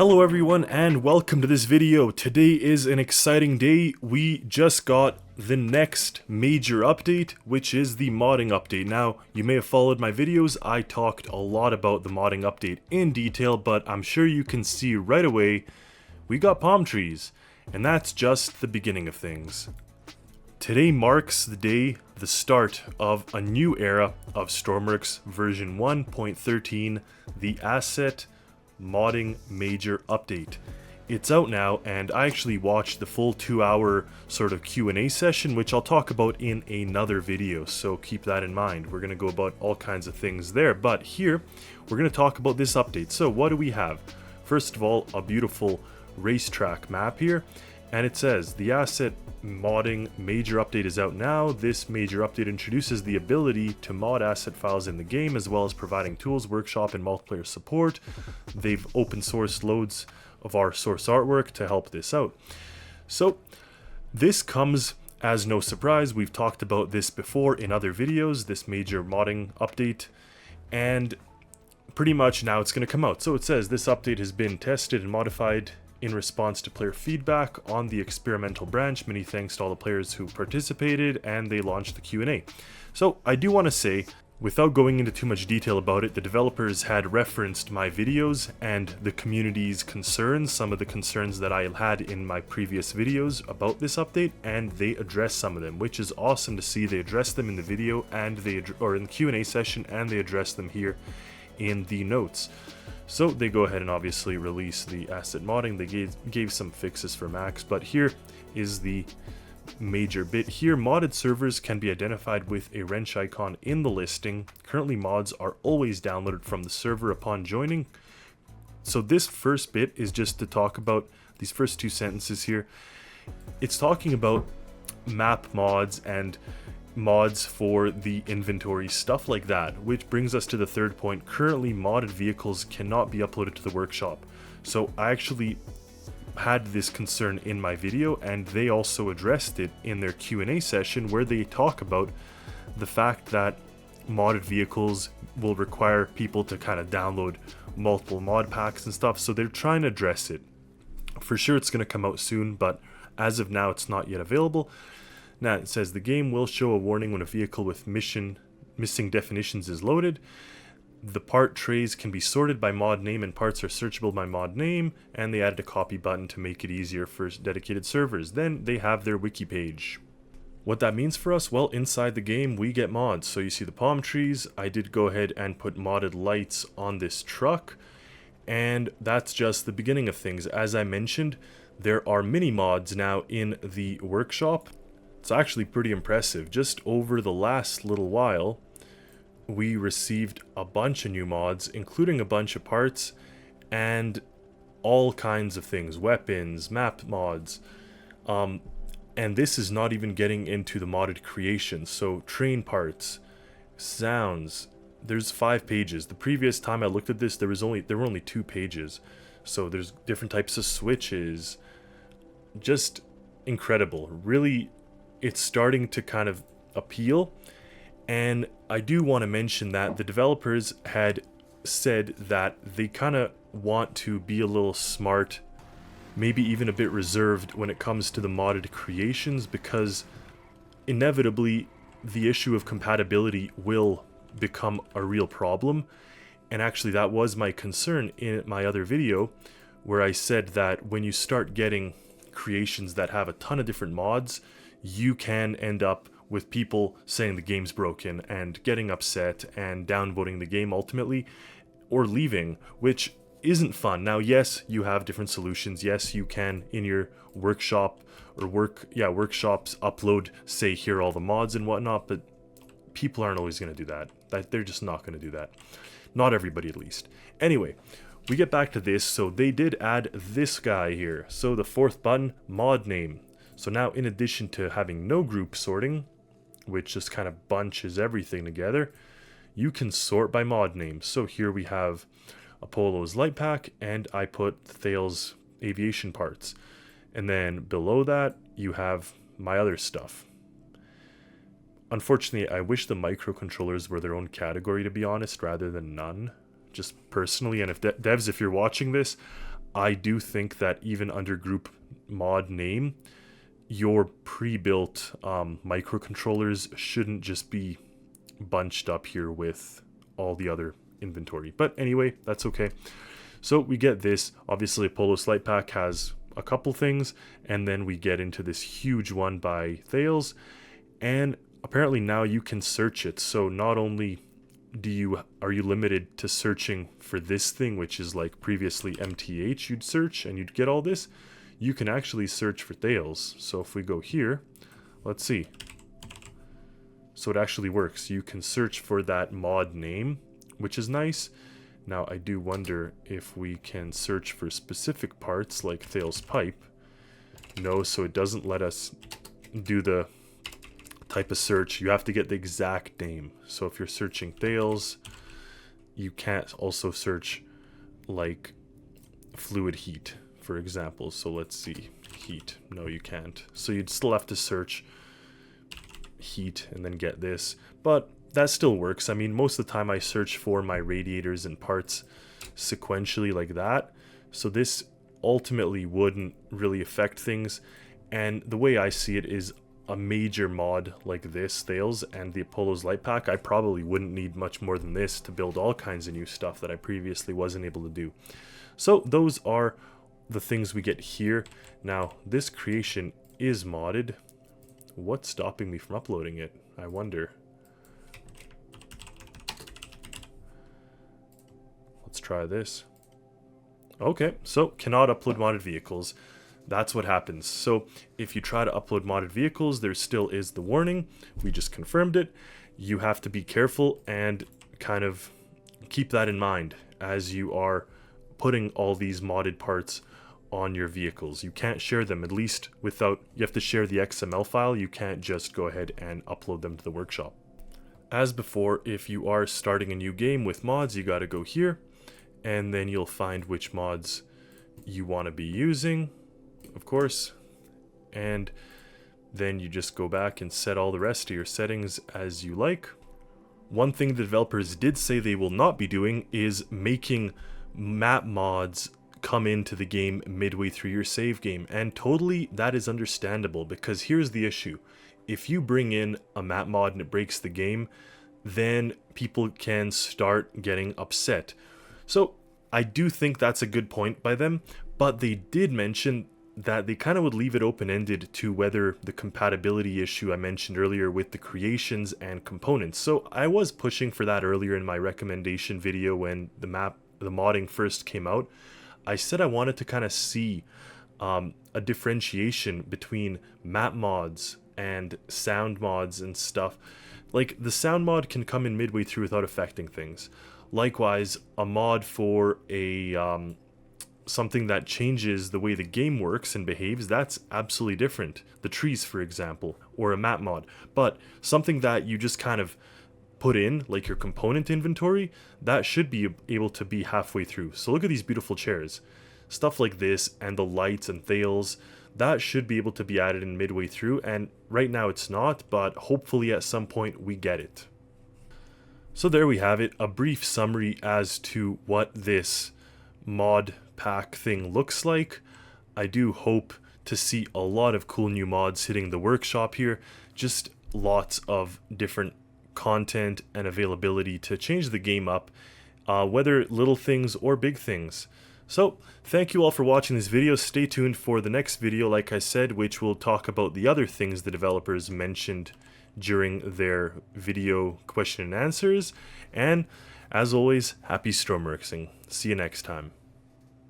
Hello everyone and welcome to this video. Today is an exciting day. We just got the next major update, which is the modding update. Now, you may have followed my videos. I talked a lot about the modding update in detail, but I'm sure you can see right away we got palm trees, and that's just the beginning of things. Today marks the start of a new era of Stormworks version 1.13, the asset modding major update. It's out now, and I actually watched the full 2-hour sort of Q&A session, which I'll talk about in another video, so keep that in mind. We're going to go about all kinds of things there, but here we're going to talk about this update. So what do we have? First of all, a beautiful racetrack map here, and it says the asset modding major update is out now. This major update introduces the ability to mod asset files in the game, as well as providing tools, workshop, and multiplayer support. They've open sourced loads of our source artwork to help this out. So this comes as no surprise. We've talked about this before in other videos, this major modding update, and pretty much now it's going to come out. So it says this update has been tested and modified in response to player feedback on the experimental branch. Many thanks to all the players who participated, and they launched the Q&A. So I do want to say, without going into too much detail about it, the developers had referenced my videos and the community's concerns, some of the concerns that I had in my previous videos about this update, and they addressed some of them, which is awesome to see. They addressed them in the video and or in the Q&A session, and they addressed them here in the notes. So they go ahead and obviously release the asset modding. They gave some fixes for Macs, but here is the major bit here. Modded servers can be identified with a wrench icon in the listing. Currently, mods are always downloaded from the server upon joining. So this first bit is just to talk about these first two sentences here. It's talking about map mods and mods for the inventory, stuff like that, which brings us to the third point. Currently, modded vehicles cannot be uploaded to the workshop. So I actually had this concern in my video, and they also addressed it in their Q&A session, where they talk about the fact that modded vehicles will require people to kind of download multiple mod packs and stuff. So they're trying to address it. For sure it's going to come out soon, but as of now it's not yet available. Now it says the game will show a warning when a vehicle with missing definitions is loaded. The part trays can be sorted by mod name, and parts are searchable by mod name, and they added a copy button to make it easier for dedicated servers. Then they have their wiki page. What that means for us? Well, inside the game we get mods. So you see the palm trees. I did go ahead and put modded lights on this truck, and that's just the beginning of things. As I mentioned, there are mini mods now in the workshop. It's actually pretty impressive. Just over the last little while, we received a bunch of new mods, including a bunch of parts and all kinds of things, weapons, map mods, and this is not even getting into the modded creation. So train parts, sounds, there's 5 pages. The previous time I looked at this, there were only 2 pages. So there's different types of switches. Just incredible. Really, it's starting to kind of appeal. And I do want to mention that the developers had said that they kind of want to be a little smart, maybe even a bit reserved when it comes to the modded creations, because inevitably the issue of compatibility will become a real problem. And actually that was my concern in my other video, where I said that when you start getting creations that have a ton of different mods, you can end up with people saying the game's broken and getting upset and downvoting the game ultimately, or leaving, which isn't fun. Now, yes, you have different solutions. Yes, you can in your workshop or workshops upload, say, here are all the mods and whatnot, but people aren't always going to do that. They're just not going to do that. Not everybody, at least. Anyway, we get back to this. So they did add this guy here. So the 4th button, mod name. So now, in addition to having no group sorting, which just kind of bunches everything together, you can sort by mod name. So here we have Apollo's light pack, and I put Thale's aviation parts. And then below that, you have my other stuff. Unfortunately, I wish the microcontrollers were their own category, to be honest, rather than none. Just personally, and if devs, if you're watching this, I do think that even under group mod name, your pre-built microcontrollers shouldn't just be bunched up here with all the other inventory. But anyway, that's okay. So we get this. Obviously, Apollo Light Pack has a couple things, and then we get into this huge one by Thales, and apparently now you can search it. So not only are you limited to searching for this thing, which is like previously MTH you'd search and you'd get all this, you can actually search for Thales. So if we go here, let's see. So it actually works. You can search for that mod name, which is nice. Now I do wonder if we can search for specific parts like Thales pipe. No, so it doesn't let us do the type of search. You have to get the exact name. So if you're searching Thales, you can't also search like fluid heat, for example. So let's see, heat. No, you can't. So you'd still have to search heat and then get this, but that still works. I mean, most of the time I search for my radiators and parts sequentially like that, so this ultimately wouldn't really affect things. And the way I see it is a major mod like this, Thales and the Apollo's Light Pack, I probably wouldn't need much more than this to build all kinds of new stuff that I previously wasn't able to do. So those are the things we get here. Now this creation is modded. What's stopping me from uploading it? I wonder. Let's try this. Okay, so cannot upload modded vehicles. That's what happens. So if you try to upload modded vehicles, there still is the warning. We just confirmed it. You have to be careful and kind of keep that in mind as you are putting all these modded parts on your vehicles. You can't share them, at least without, you have to share the XML file. You can't just go ahead and upload them to the workshop. As before, if you are starting a new game with mods, you got to go here, and then you'll find which mods you want to be using, of course, and then you just go back and set all the rest of your settings as you like. One thing the developers did say they will not be doing is making map mods come into the game midway through your save game, and totally that is understandable, because here's the issue. If you bring in a map mod and it breaks the game, then people can start getting upset. So I do think that's a good point by them, but they did mention that they kind of would leave it open-ended to whether the compatibility issue I mentioned earlier with the creations and components. So I was pushing for that earlier in my recommendation video when the modding first came out. I said I wanted to kind of see a differentiation between map mods and sound mods and stuff. Like, the sound mod can come in midway through without affecting things. Likewise, a mod for a something that changes the way the game works and behaves, that's absolutely different. The trees, for example, or a map mod. But something that you just kind of put in, like your component inventory, that should be able to be halfway through. So look at these beautiful chairs. Stuff like this and the lights and Thales, that should be able to be added in midway through, and right now it's not, but hopefully at some point we get it. So there we have it, a brief summary as to what this mod pack thing looks like. I do hope to see a lot of cool new mods hitting the workshop here, just lots of different content and availability to change the game up, whether little things or big things. So thank you all for watching this video. Stay tuned for the next video, like I said, which will talk about the other things the developers mentioned during their video question and answers. And as always, happy Stormworksing. See you next time.